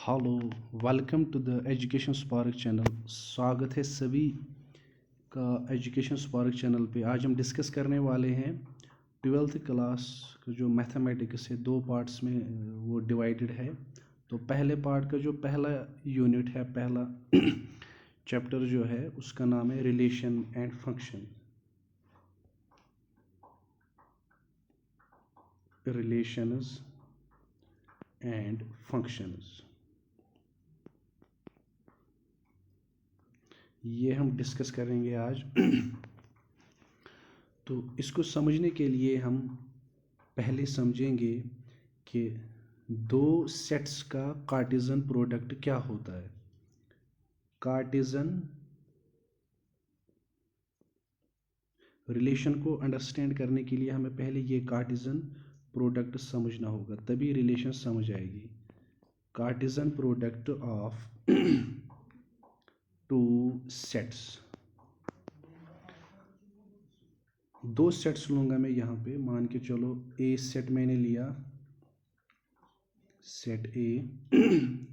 Hello, welcome to the education spark channel. स्वागत है सभी का एजुकेशन स्पार्क चैनल पे। आज हम डिस्कस करने वाले हैं 12th क्लास का जो मैथमेटिक्स है, दो पार्ट्स में वो डिवाइडेड है। तो पहले पार्ट का जो पहला यूनिट है, पहला चैप्टर जो है उसका नाम है relation and function. Relations and functions, ये हम डिस्कस करेंगे आज। तो इसको समझने के लिए हम पहले समझेंगे कि दो सेट्स का कार्टेशियन प्रोडक्ट क्या होता है। कार्टेशियन रिलेशन को अंडरस्टैंड करने के लिए हमें पहले ये कार्टेशियन प्रोडक्ट समझना होगा, तभी रिलेशन समझ आएगी। Cartesian product of two sets, दो सेट्स लूँगा मैं यहाँ पे। मान के चलो ए सेट मैंने लिया, सेट ए,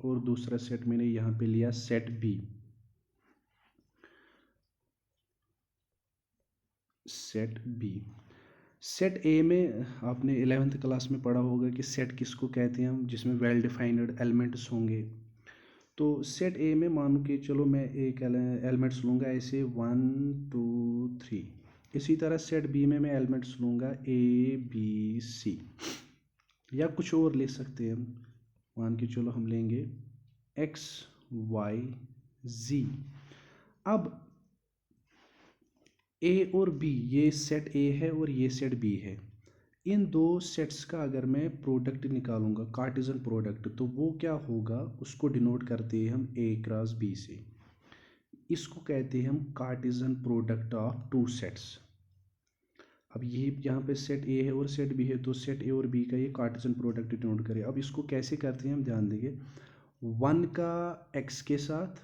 और दूसरा सेट मैंने यहाँ पे लिया set B. Set B, set A में आपने 11th क्लास में पढ़ा होगा कि सेट किसको कहते हैं हम, जिसमें वेल डिफाइंड एलिमेंट्स होंगे। तो सेट ए में मान के चलो मैं एक एलिमेंट्स लूँगा ऐसे 1 2 3। इसी तरह सेट बी में मैं एलिमेंट्स लूँगा ए बी सी, या कुछ और ले सकते हैं हम। मान के चलो हम लेंगे एक्स वाई जी। अब ए और बी, ये सेट ए है और ये सेट बी है। इन दो सेट्स का अगर मैं प्रोडक्ट निकालूंगा, कार्टेशियन प्रोडक्ट, तो वो क्या होगा, उसको डिनोट करते हैं हम ए क्रॉस बी से। इसको कहते हैं हम Cartesian product of two sets. अब ये यहाँ पे सेट ए है और सेट बी है, तो सेट ए और बी का ये कार्टेशियन प्रोडक्ट डिनोट करें। अब इसको कैसे करते हैं हम ध्यान देंगे। 1 का एक्स के साथ,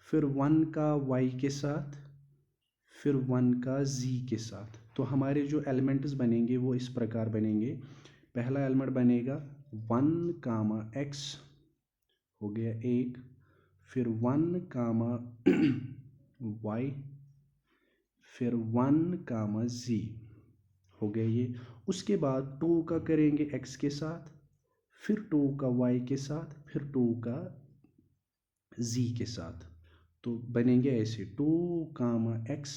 फिर 1 का वाई के साथ, फिर 1 का z के साथ। तो हमारे जो एलिमेंट्स बनेंगे वो इस प्रकार बनेंगे। पहला एलिमेंट बनेगा 1 कामा x, हो गया एक, फिर 1 कामा y, फिर 1 कामा z, हो गया ये। उसके बाद 2 का करेंगे x के साथ, फिर 2 का y के साथ, फिर 2 का z के साथ। तो बनेंगे ऐसे 2 comma x,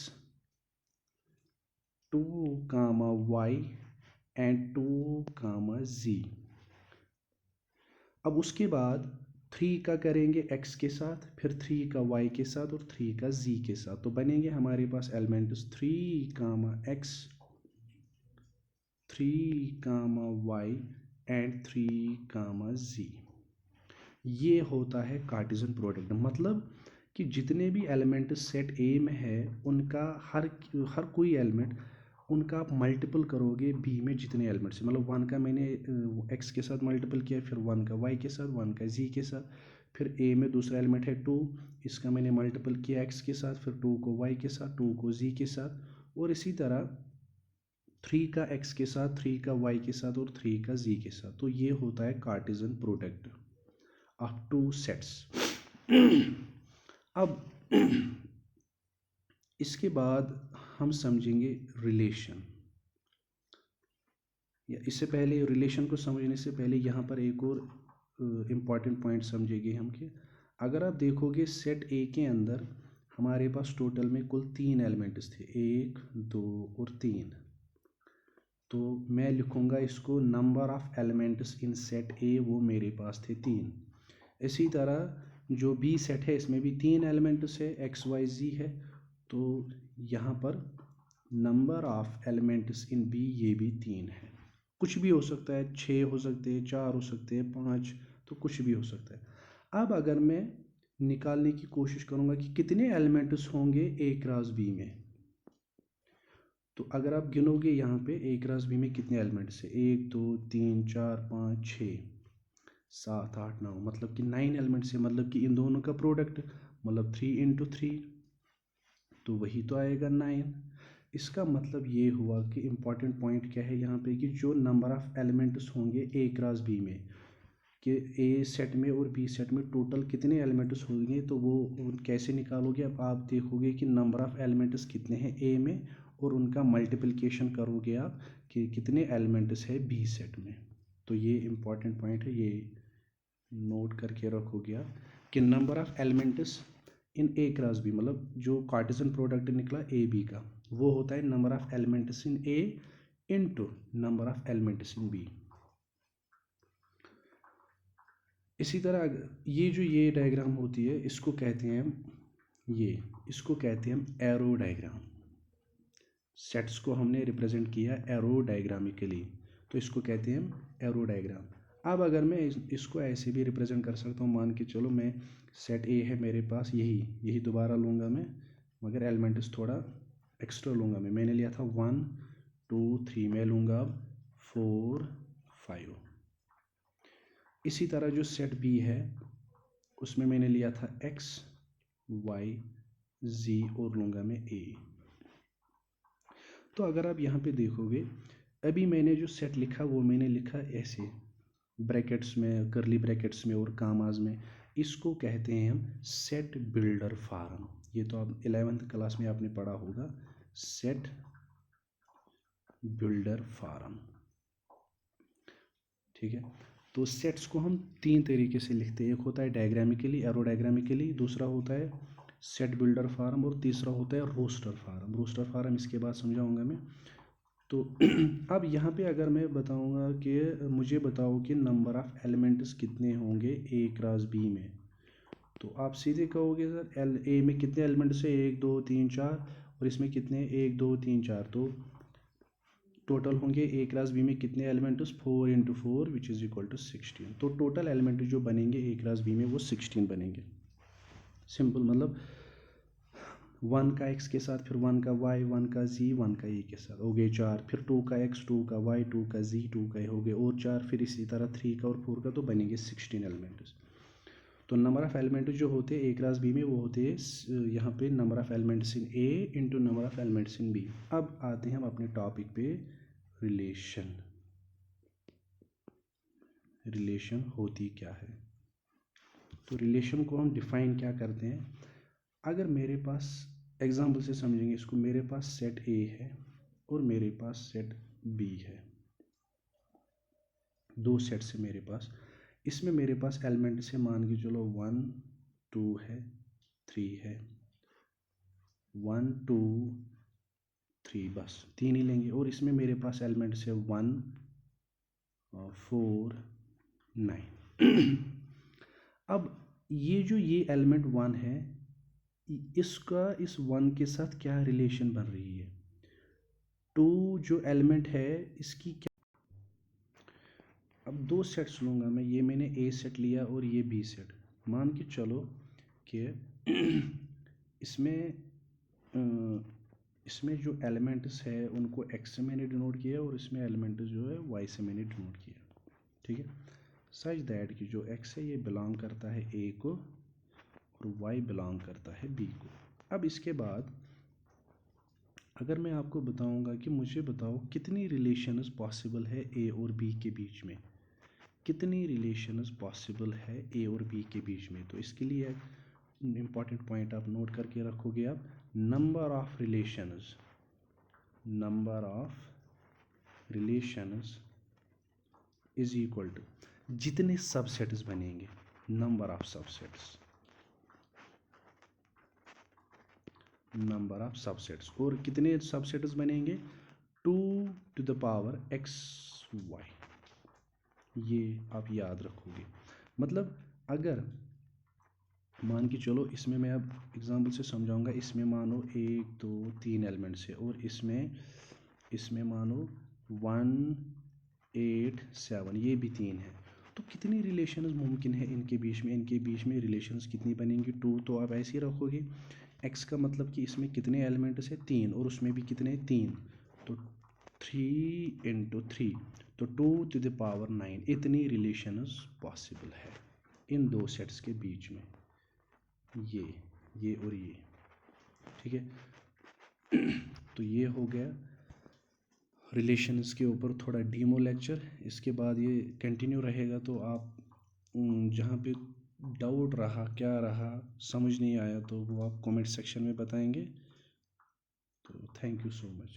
2 comma y and 2 comma z। अब उसके बाद 3 का करेंगे x के साथ, फिर 3 का y के साथ और 3 का z के साथ। तो बनेंगे हमारे पास elements 3 comma x, 3 comma y and 3 comma z। ये होता है कार्टेशियन प्रोडक्ट। मतलब कि जितने भी एलिमेंट सेट ए में है उनका हर कोई एलिमेंट, उनका आप मल्टीपल करोगे बी में जितने एलिमेंट्स हैं। मतलब 1 का मैंने एक्स के साथ मल्टीपल किया, फिर 1 का वाई के साथ, 1 का जी के साथ, फिर ए में दूसरा एलिमेंट है 2, इसका मैंने मल्टीपल किया एक्स के साथ, फिर 2 को वाई के साथ, 2 को जी के साथ, और इसी तरह 3 का एक्स के साथ, 3 का वाई के साथ और 3 का जी के साथ। तो ये होता है Cartesian product of two sets. अब इसके बाद हम समझेंगे रिलेशन। या इससे पहले, रिलेशन को समझने से पहले यहाँ पर एक और इम्पॉर्टेंट पॉइंट समझेंगे हम कि अगर आप देखोगे सेट ए के अंदर हमारे पास टोटल में कुल 3 एलिमेंट्स थे, 1 2 और 3। तो मैं लिखूँगा इसको number of elements in set ए, वो मेरे पास थे 3। इसी तरह जो बी सेट है इसमें भी 3 एलिमेंट्स है, एक्स वाई जी है। तो यहाँ पर number of elements in B ये भी 3 है। कुछ भी हो सकता है, 6 हो सकते हैं, 4 हो सकते हैं, 5, तो कुछ भी हो सकता है। अब अगर मैं निकालने की कोशिश करूँगा कि कितने एलिमेंट्स होंगे ए क्रॉस बी में, तो अगर आप गिनोगे यहाँ पे ए क्रॉस बी में कितने एलिमेंट्स है, 1 2 3 4 5 6 7 8 9, मतलब कि 9 एलिमेंट्स है। मतलब कि इन दोनों का प्रोडक्ट, मतलब 3 इंटू 3, तो वही तो आएगा 9। इसका मतलब ये हुआ कि इम्पॉर्टेंट पॉइंट क्या है यहाँ पे, कि जो नंबर ऑफ एलिमेंट्स होंगे ए क्रॉस बी में, कि ए सेट में और बी सेट में टोटल कितने एलिमेंट्स होंगे, तो वो कैसे निकालोगे। अब आप देखोगे कि नंबर ऑफ़ एलिमेंट्स कितने हैं ए में और उनका मल्टीप्लिकेशन करोगे आप कि कितने एलिमेंट्स है बी सेट में। तो ये इम्पॉर्टेंट पॉइंट है, ये नोट करके रखोगे आप कि number of elements in A cross B, मतलब जो कार्टेशियन प्रोडक्ट निकला ए बी का, वो होता है number of elements in A into number of elements in B. इसी तरह ये डायग्राम होती है, इसको कहते हैं हम इसको कहते हैं हम एरो डायग्राम। सेट्स को हमने रिप्रेजेंट किया एरो डायग्रामिकली, तो इसको कहते हैं हम एरो डायग्राम। अब अगर मैं इसको ऐसे भी रिप्रेजेंट कर सकता हूँ, मान के चलो मैं सेट ए है मेरे पास, यही दोबारा लूँगा मैं, मगर एलिमेंट्स थोड़ा एक्स्ट्रा लूँगा मैंने लिया था 1 2 3, मैं लूँगा अब 4 5। इसी तरह जो सेट बी है उसमें मैंने लिया था x y z और लूँगा मैं a। तो अगर आप यहाँ पे देखोगे, अभी मैंने जो सेट लिखा वो मैंने लिखा ऐसे ब्रैकेट्स में, करली ब्रैकेट्स में और कामाज में। इसको कहते हैं हम सेट बिल्डर फार्म। ये तो आप 11th क्लास में आपने पढ़ा होगा, सेट बिल्डर फार्म। ठीक है, तो सेट्स को हम 3 तरीके से लिखते हैं। एक होता है डायग्रामिकली, एरो डायग्रामिकली, दूसरा होता है सेट बिल्डर फार्म और तीसरा होता है रोस्टर फार्म। रोस्टर फार्म इसके बाद समझाऊंगा मैं। तो अब यहाँ पे अगर मैं बताऊंगा कि मुझे बताओ कि नंबर ऑफ़ एलिमेंट्स कितने होंगे ए क्रॉस बी में, तो आप सीधे कहोगे सर ए में कितने एलिमेंट्स है 1 2 3 4, और इसमें कितने 1 2 3 4, तो टोटल होंगे ए क्रॉस बी में कितने elements 4 × 4 which is equal to 16। तो टोटल एलिमेंट जो बनेंगे ए क्रॉस बी में वो 16 बनेंगे। सिंपल, मतलब 1 का x के साथ, फिर 1 का y, 1 का z, 1 का a के साथ हो गए 4, फिर 2 का x, 2 का y, 2 का z, 2 का हो गए और 4, फिर इसी तरह 3 का और 4 का, तो बनेंगे 16 एलिमेंट्स। तो नंबर ऑफ़ एलिमेंट जो होते हैं ए क्रॉस बी में वो होते हैं यहाँ पे number of elements in A into number of elements in B. अब आते हैं हम अपने टॉपिक पे, रिलेशन होती क्या है। तो रिलेशन को हम डिफाइन क्या करते हैं, अगर मेरे पास एग्जांपल से समझेंगे इसको, मेरे पास सेट ए है और मेरे पास सेट बी है, दो सेट्स है मेरे पास। इसमें मेरे पास एलिमेंट से मान के चलो 1 2 है, 3 है, 1 2 3, बस 3 ही लेंगे। और इसमें मेरे पास एलिमेंट से 1 4 9। अब ये एलिमेंट 1 है, इसका इस 1 के साथ क्या रिलेशन बन रही है। 2 जो एलिमेंट है इसकी क्या, अब दो सेट्स लूँगा मैं, ये मैंने ए सेट लिया और ये बी सेट। मान के चलो कि इसमें जो एलिमेंट्स है उनको x से मैंने डिनोट किया और इसमें एलिमेंट्स जो है y से मैंने डिनोट किया। ठीक है, सच दैट कि जो x है ये बिलोंग करता है a को और y बिलोंग करता है b को। अब इसके बाद अगर मैं आपको बताऊंगा कि मुझे बताओ कितनी रिलेशंस पॉसिबल है a और b के बीच में, कितनी रिलेशंस पॉसिबल है ए और बी के बीच में, तो इसके लिए इम्पॉर्टेंट पॉइंट आप नोट करके रखोगे आप, number of relations is equal to जितने सबसेट्स बनेंगे, नंबर ऑफ सबसेट्स, और कितने सबसेट्स बनेंगे 2 to the power xy। ये आप याद रखोगे। मतलब अगर मान के चलो इसमें मैं अब एग्जांपल से समझाऊंगा, इसमें मानो 1 2 3 एलिमेंट्स है और इसमें मानो 1 8 7, ये भी 3 है, तो कितनी रिलेशंस मुमकिन है इनके बीच में रिलेशंस कितनी बनेंगी 2, तो आप ऐसे ही रखोगे। x का मतलब कि इसमें कितने एलिमेंट्स है 3 और उसमें भी कितने 3, तो 3 × 3, तो 2 to the power 9, इतनी रिलेशंस पॉसिबल है इन दो सेट्स के बीच में, ये और ये। ठीक है, तो ये हो गया रिलेशंस के ऊपर थोड़ा डीमो लेक्चर। इसके बाद ये कंटिन्यू रहेगा, तो आप जहाँ पे डाउट रहा, क्या रहा, समझ नहीं आया, तो वो आप कमेंट सेक्शन में बताएंगे। तो थैंक यू सो मच।